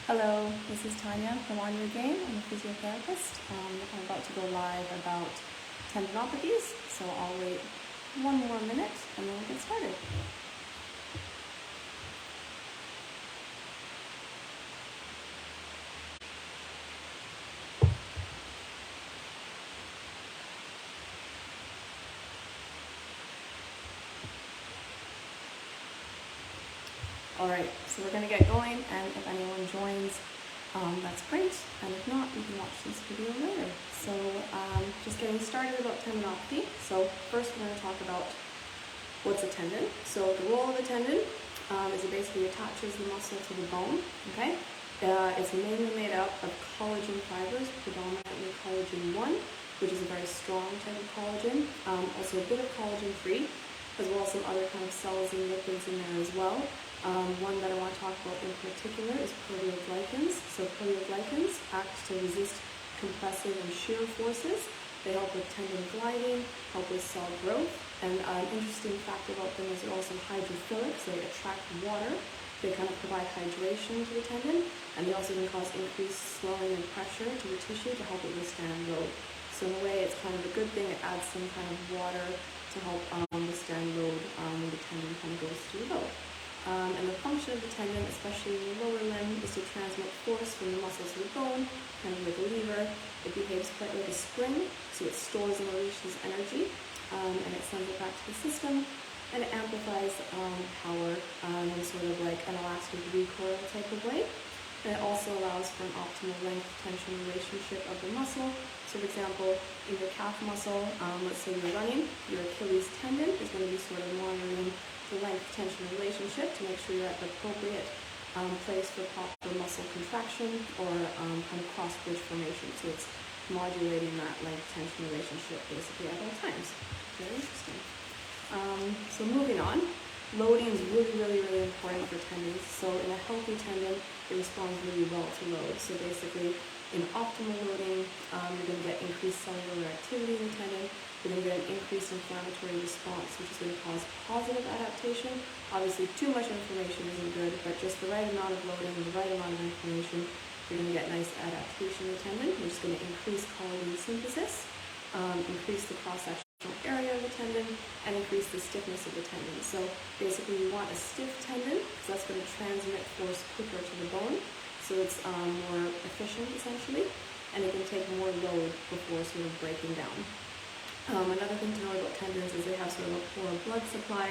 Hello, this is Tanya from On Your Game. I'm a physiotherapist. I'm about to go live about tendinopathies, so I'll wait one more minute and then we'll get started. Alright, so we're going to get going, and if anyone joins, that's great, and if not, you can watch this video later. So just getting started about tendinopathy. So first we're going to talk about what's a tendon. So the role of a tendon is it basically attaches the muscle to the bone, okay? It's mainly made up of collagen fibers, predominantly collagen 1, which is a very strong type of collagen, also a bit of collagen 3, as well as some other kind of cells and lipids in there as well. One that I want to talk about in particular is proteoglycans. So proteoglycans act to resist compressive and shear forces. They help with tendon gliding, help with cell growth, and an interesting fact about them is they're also hydrophilic, so they attract water. They kind of provide hydration to the tendon, and they also can cause increased swelling and pressure to the tissue to help it withstand load. So in a way, it's kind of a good thing. It adds some kind of water to help withstand load when the tendon kind of goes through load. And the function of the tendon, especially in the lower limb, is to transmit force from the muscle to the bone, kind of like a lever. It behaves quite like a spring, so it stores and releases energy, and it sends it back to the system, and it amplifies power in sort of like an elastic recoil type of way. And it also allows for an optimal length-tension relationship of the muscle. So for example, in your calf muscle, let's say you're running, your Achilles tendon is going to be sort of monitoring the length-tension relationship to make sure you're at the appropriate place for proper muscle contraction or kind of cross-bridge formation. So it's modulating that length-tension relationship basically at all times. Very interesting. So moving on, loading is really important for tendons. So in a healthy tendon, it responds really well to load. So basically, in optimal loading, you're going to get increased cellular activity in the tendon. You're going to get an increased inflammatory response, which is going to cause positive adaptation. Obviously, too much inflammation isn't good, but just the right amount of loading, the right amount of inflammation, you're going to get nice adaptation in the tendon, which is going to increase collagen synthesis, increase the cross-sectional area of the tendon, and increase the stiffness of the tendon. So basically, you want a stiff tendon, because that's going to transmit force quicker to the bone. So it's more efficient, essentially, and it can take more load before sort of breaking down. Another thing to know about tendons is they have sort of a poor blood supply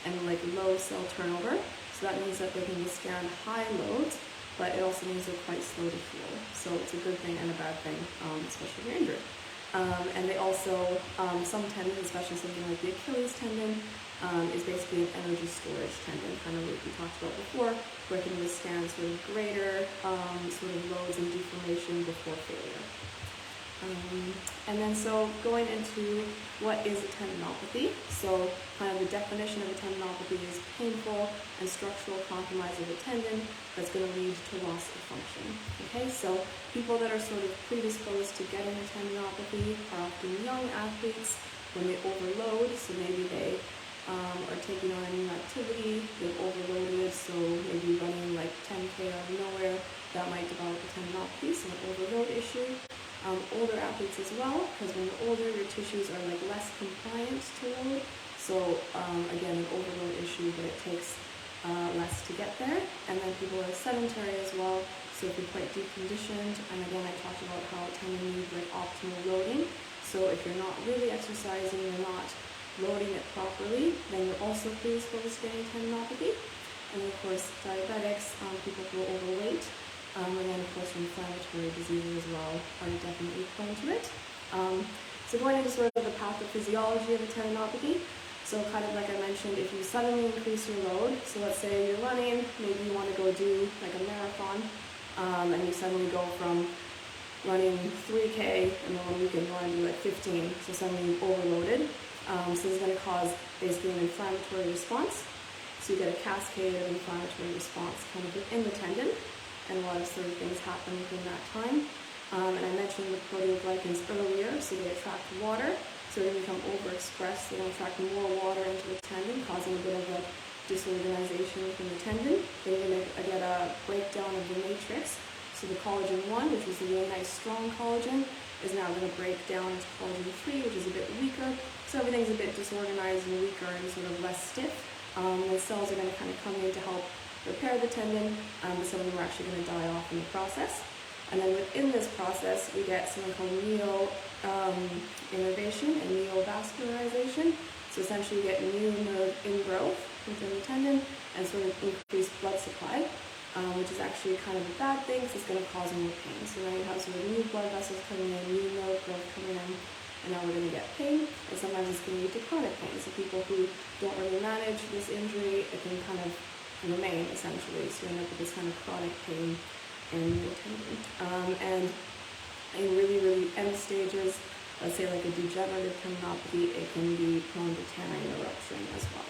and like low cell turnover. So that means that they can withstand high loads, but it also means they're quite slow to heal. So it's a good thing and a bad thing, especially if you're injured. And they also, some tendons, especially something like the Achilles tendon, is basically an energy storage tendon, kind of like we talked about before, where it can withstand sort of greater sort of loads and deformation before failure. And then so going into what is a tendinopathy. So kind of the definition of a tendinopathy is painful and structural compromise of a tendon that's going to lead to loss of function. Okay, so people that are sort of predisposed to getting a tendinopathy are often young athletes when they overload. So maybe they are taking on a new activity, they've overloaded, so maybe running like 10K out of nowhere, that might develop a tendinopathy, so an overload issue. Older athletes as well, because when you're older, your tissues are like less compliant to load. So again, an overload issue, but it takes less to get there. And then people are sedentary as well, so if you're quite deconditioned, and again, I talked about how a tendon needs like optimal loading. So if you're not really exercising, you're not loading it properly, then you're also predisposed to getting tendinopathy. And of course, diabetics, people who are overweight, and then of course inflammatory diseases as well are definitely prone to it. So going into sort of the pathophysiology of a tendinopathy, so kind of like I mentioned, if you suddenly increase your load, so let's say you're running, maybe you want to go do like a marathon, and you suddenly go from running 3K, and then 1 weekend you want to do like 15, so suddenly you've overloaded. So this is going to cause basically an inflammatory response. So you get a cascade of inflammatory response kind of within the tendon, and a lot of sort of things happen within that time. And I mentioned the proteoglycans earlier, so they attract water, so they become overexpressed. They attract more water into the tendon, causing a bit of like disorganization within the tendon. Then you're going to get a breakdown of the matrix. So the collagen 1, which is a really nice strong collagen, is now going to break down into collagen 3, which is a bit weaker. So everything's a bit disorganized and weaker and sort of less stiff. The cells are going to kind of come in to help repair the tendon, but some of them are actually going to die off in the process. And then within this process, we get something called neo-innervation and neovascularization. So essentially you get new nerve ingrowth within the tendon and sort of increased blood supply, which is actually kind of a bad thing because it's going to cause more pain. So now you have sort of new blood vessels coming in, new nerve growth coming in, and now we're going to get pain. And sometimes it's going to lead to chronic pain. So people who don't really manage this injury, it can kind of remain essentially. So you end up with this kind of chronic pain in your tendon. And in really, really end stages, let's say like a degenerative tendinopathy, it can be prone to tearing or rupturing as well.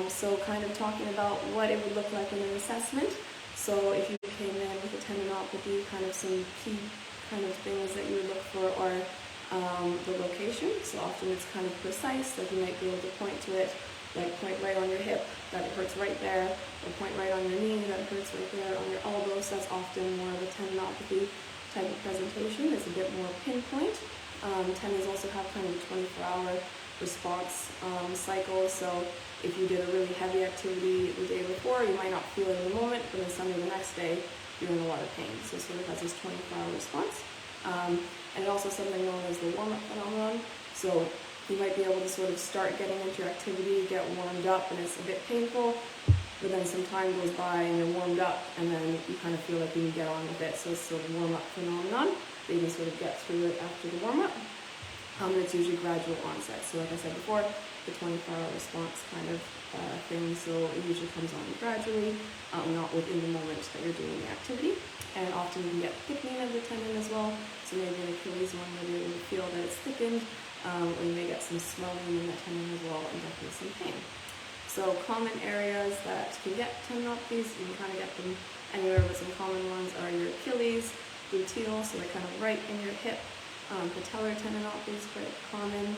So kind of talking about what it would look like in an assessment. So if you came in with a tendinopathy, kind of some key kind of things that you would look for are the location. So often it's kind of precise, like you might be able to point to it, like point right on your hip, that it hurts right there, or point right on your knee, that it hurts right there, on your elbow. So that's often more of a tendinopathy type of presentation. It's a bit more pinpoint. Tendons also have kind of a 24-hour response cycle. So if you did a really heavy activity the day before, you might not feel it in the moment, but then suddenly the next day, you're in a lot of pain. So it sort of has this 24-hour response. And also something known as the warm-up phenomenon. So you might be able to sort of start getting into your activity, get warmed up, and it's a bit painful, but then some time goes by and you're warmed up, and then you kind of feel like you can get on with it. So it's sort of warm-up phenomenon, that you can sort of get through it after the warm-up. And it's usually gradual onset. So like I said before, the 24-hour response kind of thing. So it usually comes on gradually, not within the moment that you're doing the activity. And often you can get thickening of the tendon as well. So maybe an Achilles one, you'll be able to feel that it's thickened, or you may get some swelling in the tendon as well, and definitely some pain. So common areas that can get tendinopathies, you can kind of get them anywhere, but some common ones are your Achilles, gluteal, so they're kind of right in your hip. Patellar tendinopathy is quite common.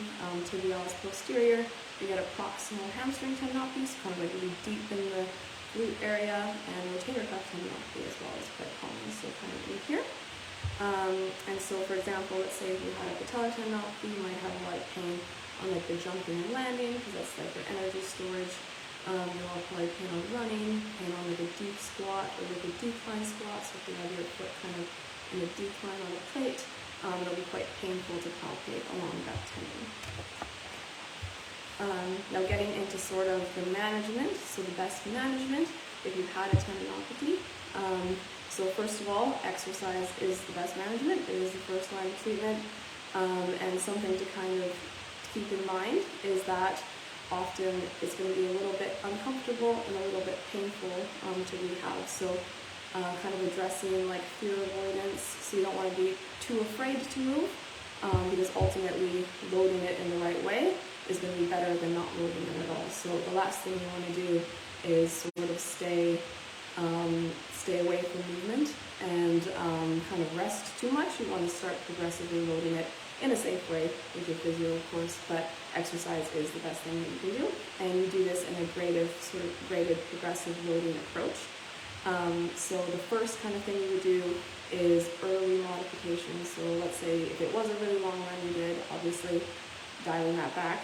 Tibialis posterior, you get a proximal hamstring tendinopathy, so kind of like really deep in the glute area, and rotator cuff tendinopathy as well is quite common, so kind of in here. And so for example, let's say if you had a patellar tendinopathy, you might have a lot of pain on like the jumping and landing, because that's like your energy storage. You'll probably pain on running, pain on like a deep squat or like a decline squat, so if you have your foot kind of in a decline on a plate, it'll be quite painful to palpate along that tendon. Now getting into sort of the management, so the best management if you've had a tendinopathy. So first of all, exercise is the best management. It is the first line of treatment. And something to kind of keep in mind is that often it's going to be a little bit uncomfortable and a little bit painful to rehab. So kind of addressing like fear avoidance, so you don't want to be too afraid to move, because ultimately loading it in the right way is going to be better than not loading it at all. So the last thing you want to do is sort of stay away from movement and kind of rest too much. You want to start progressively loading it in a safe way with your physio, of course, but exercise is the best thing that you can do. And you do this in a graded progressive loading approach. So the first kind of thing you would do is early modification. So let's say if it was a really long run you did, obviously dialing that back.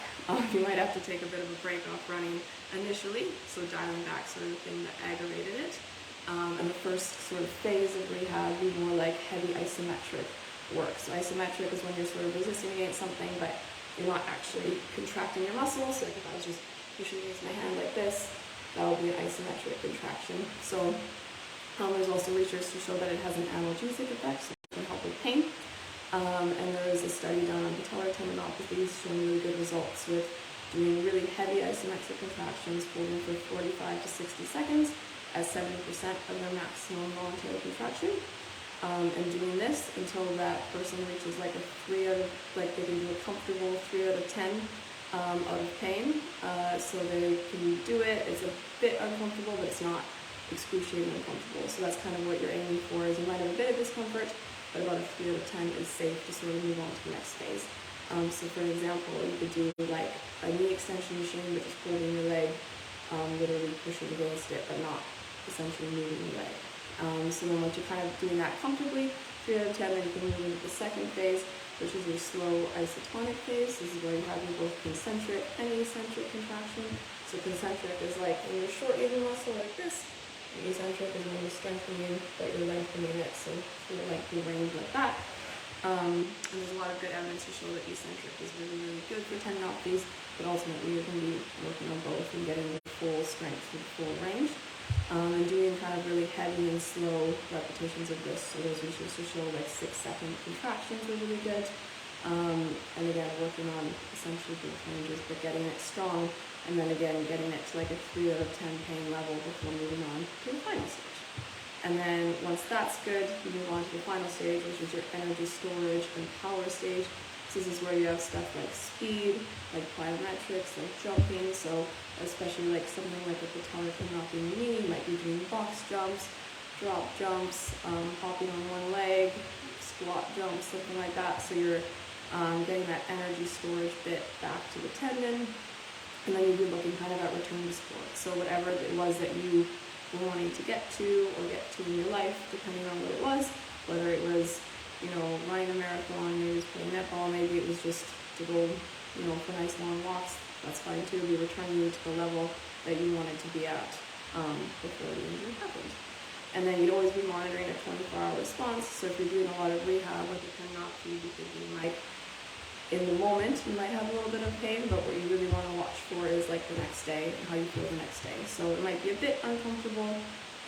You might have to take a bit of a break off running initially, so dialing back sort of the thing that aggravated it. And the first sort of phase of rehab would be more like heavy isometric work. So isometric is when you're sort of resisting against something, but you're not actually contracting your muscles. So like if I was just pushing against my hand like this, that would be an isometric contraction. So there's also research to show that it has an analgesic effect, so it can help with pain. And there is a study done on patellar tendinopathies showing really good results with doing really heavy isometric contractions, holding for 45 to 60 seconds at 70% of their maximum voluntary contraction. And doing this until that person reaches like a 3 out of, like they can do a comfortable 3 out of 10 out of pain. So they can do it. It's a bit uncomfortable, but it's not excruciatingly uncomfortable. So that's kind of what you're aiming for, is you might have a bit of discomfort, but about a 3 out of 10 is safe to sort of move on to the next phase. So for example, you could do like a knee extension machine, but just holding your leg literally pushing against it, but not essentially moving away. So then once you're kind of doing that comfortably, 3 out of 10, then you can move into the second phase, which is your slow isotonic phase. This is where you have your both concentric and eccentric contraction. So concentric is like when you're shortening the muscle like this. And eccentric is when you're strengthening, but you're lengthening it, so you're lengthening range like that. And there's a lot of good evidence to show that eccentric is really, really good for tendinopathies, but ultimately you're going to be working on both and getting the full strength and full range. And doing kind of really heavy and slow repetitions of this. So those usually to show like 6-second contractions are really good. And again, working on essentially both ranges, but getting it strong, and then again, getting it to like a 3 out of 10 pain level before moving on to the final stage. And then once that's good, you move on to the final stage, which is your energy storage and power stage. So this is where you have stuff like speed, like plyometrics, like jumping. So especially like something like a patellar tendinopathy in the knee, you might be doing box jumps, drop jumps, hopping on one leg, squat jumps, something like that. So you're getting that energy storage bit back to the tendon. And then you'd be looking kind of at return to sport. So whatever it was that you were wanting to get to or get to in your life, depending on what it was, whether it was, you know, running a marathon, maybe it was playing netball, maybe it was just to go, you know, for nice long walks, that's fine too. Be returning you to the level that you wanted to be at before the injury happened. And then you'd always be monitoring a 24-hour response. So if you're doing a lot of rehab with a tendinopathy, you'd be thinking like, in the moment, you might have a little bit of pain, but what you really want to watch for is like the next day and how you feel the next day. So it might be a bit uncomfortable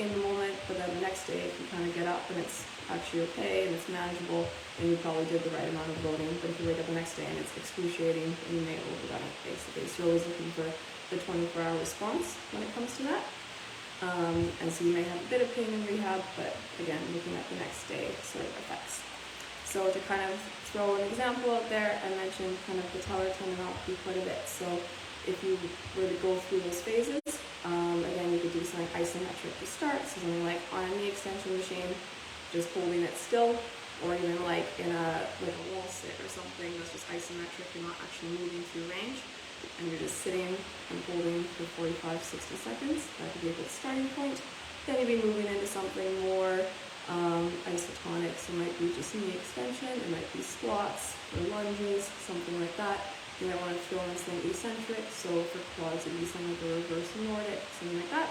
in the moment, but then the next day, if you kind of get up and it's actually okay and it's manageable, then you probably did the right amount of loading. But if you wake up the next day and it's excruciating, then you may have overdone it, basically. So you're always looking for the 24-hour response when it comes to that. And so you may have a bit of pain in rehab, but again, looking at the next day sort of effects. So to kind of throw an example out there, I mentioned kind of patellar tendinopathy quite a bit. So if you were to go through those phases, again, you could do something isometric to start. So something like on a knee extension machine, just holding it still, or even like in a wall sit or something that's just isometric, you're not actually moving through range, and you're just sitting and holding for 45-60 seconds. That could be a good starting point. Then you'd be moving into something more isotonic, so it might be just knee extension, it might be squats or lunges, something like that. You might want to throw in some eccentric, so for quads it would be something like a reverse Nordic, something like that.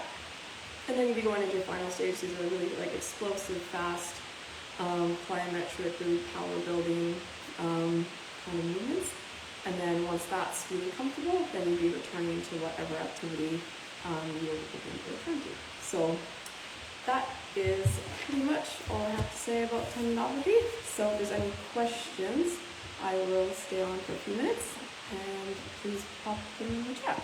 And then you'd be going into your final stage. These are really like explosive, fast, plyometric, really power building kind of movements. And then once that's really comfortable, then you'd be returning to whatever activity you're looking to return to. So that is pretty much all I have to say about tendinopathy. So if there's any questions, I will stay on for a few minutes, and please pop them in the chat.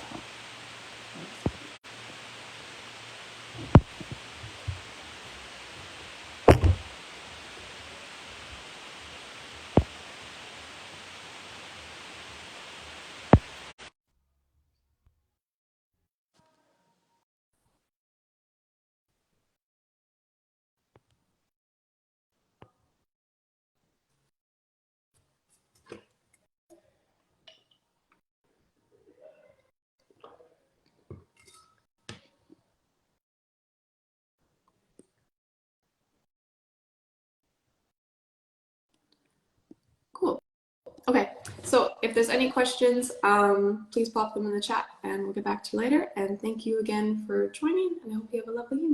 Cool. Okay, so if there's any questions, please pop them in the chat and we'll get back to you later. And thank you again for joining, and I hope you have a lovely evening.